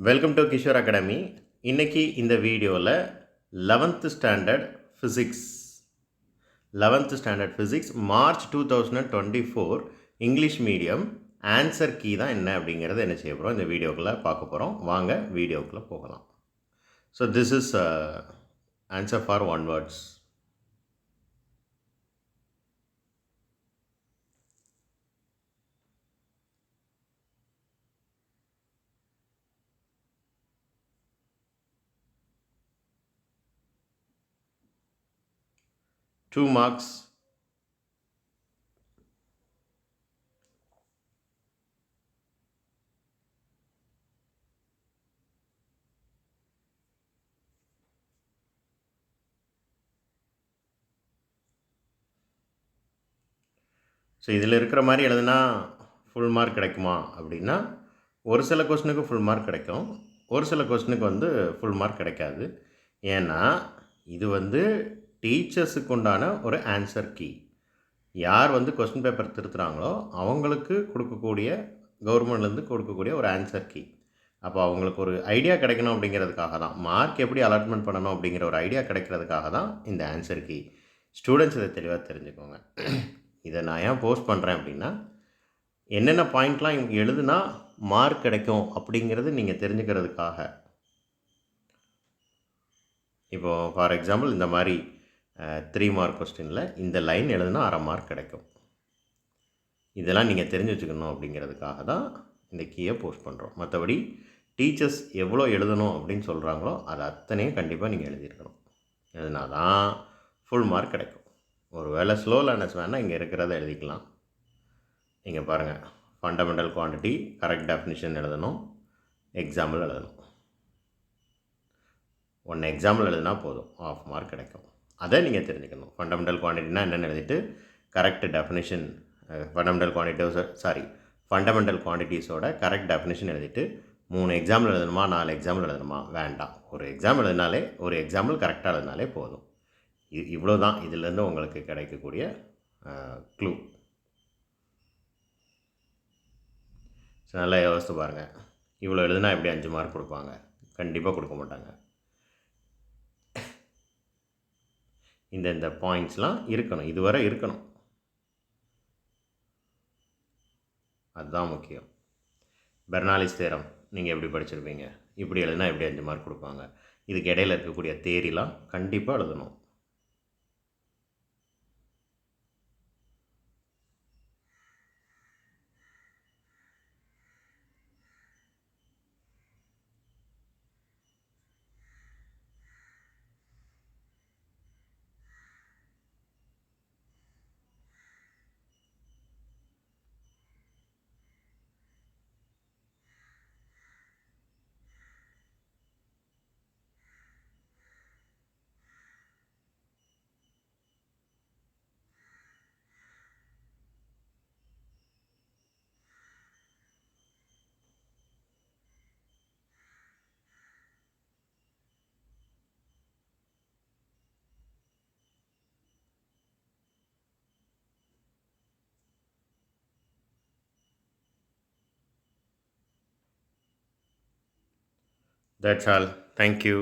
Welcome to Kishore academy. இன்றைக்கி இந்த வீடியோவில் 11th standard physics 11th standard physics March 2024 English medium answer key தான் என்ன அப்படிங்கிறத என்ன செய்ய போகிறோம் இந்த வீடியோக்குள்ளே பார்க்க போகிறோம். வாங்க வீடியோக்குள்ளே போகலாம். So this is answer for one words. Two marks. So இதில் இருக்கிற மாதிரி எழுதுனா ஃபுல் மார்க் கிடைக்குமா அப்படின்னா ஒரு சில கொஸ்டினுக்கு ஃபுல் மார்க் கிடைக்கும், ஒரு சில கொஸ்டினுக்கு ஃபுல் மார்க் கிடைக்காது. ஏன்னா இது டீச்சர்ஸுக்கு உண்டான ஒரு ஆன்சர் கீ. யார் கொஸ்டின் பேப்பர் திருத்துகிறாங்களோ அவங்களுக்கு கொடுக்கக்கூடிய கவர்மெண்ட்லேருந்து கொடுக்கக்கூடிய ஒரு ஆன்சர் கீ. அப்போ அவங்களுக்கு ஒரு ஐடியா கிடைக்கணும் அப்படிங்கிறதுக்காக தான், மார்க் எப்படி அலாட்மெண்ட் பண்ணணும் அப்படிங்கிற ஒரு ஐடியா கிடைக்கிறதுக்காக தான் இந்த ஆன்சர் கீ. ஸ்டூடெண்ட்ஸ் இதை தெளிவாக தெரிஞ்சுக்கோங்க. இதை நான் ஏன் போஸ்ட் பண்ணுறேன் அப்படின்னா, என்னென்ன பாயிண்ட்லாம் இவங்க எழுதுனா மார்க் கிடைக்கும் அப்படிங்கிறது நீங்கள் தெரிஞ்சுக்கிறதுக்காக. இப்போது ஃபார் எக்ஸாம்பிள் இந்த மாதிரி 3 மார்க் கொஸ்டினில் இந்த லைன் எழுதுனா அரை மார்க் கிடைக்கும். இதெல்லாம் நீங்கள் தெரிஞ்சு வச்சுக்கணும் அப்படிங்கிறதுக்காக தான் இந்த கீயை போஸ்ட் பண்ணுறோம். மற்றபடி டீச்சர்ஸ் எவ்வளோ எழுதணும் அப்படின்னு சொல்கிறாங்களோ அது அத்தனையும் கண்டிப்பாக நீங்கள் எழுதியிருக்கணும். எழுதினா தான் ஃபுல் மார்க் கிடைக்கும். ஒரு வேளை ஸ்லோ லேர்னர்ஸ் வேணால் இங்கே இருக்கிறத எழுதிக்கலாம். நீங்கள் பாருங்கள், ஃபண்டமெண்டல் குவான்டிட்டி கரெக்ட் டெஃபினிஷன் எழுதணும், எக்ஸாம்பிள் எழுதணும். 1 எக்ஸாம்பிள் எழுதினா போதும், ஆஃப் மார்க் கிடைக்கும். அதை நீங்கள் தெரிஞ்சுக்கணும். ஃபண்டமெண்டல் குவான்டிட்டினா என்னென்னு எழுதிட்டு கரெக்ட் டெஃபினிஷன் ஃபண்டமெண்டல் குவான்டிட்டிஸோட கரெக்ட் டெஃபினிஷன் எழுதிட்டு 3 எக்ஸாம்பிள் எழுதணுமா 4 எக்ஸாம்பிள் எழுதணுமா வேண்டாம். ஒரு எக்ஸாம்பிள் எழுதினாலே, ஒரு எக்ஸாம்பிள் கரெக்டாக எழுதினாலே போதும். இவ்வளோ தான் இதிலேருந்து உங்களுக்கு கிடைக்கக்கூடிய க்ளூ. ஸோ நல்லா யோசித்து பாருங்கள். இவ்வளோ எழுதுனா எப்படி 5 மார்க் கொடுப்பாங்க? கண்டிப்பாக கொடுக்க மாட்டாங்க. இந்த பாயிண்ட்ஸ்லாம் இருக்கணும், இதுவரை இருக்கணும். அதுதான் முக்கியம். பெர்னாலிஸ் தேரம் நீங்கள் எப்படி படிச்சிருப்பீங்க? இப்படி எழுதுனா எப்படி 5 மார்க் கொடுப்பாங்க? இதுக்கு இடையில் இருக்கக்கூடிய தேரிலாம் கண்டிப்பாக எழுதணும். That's all. Thank you.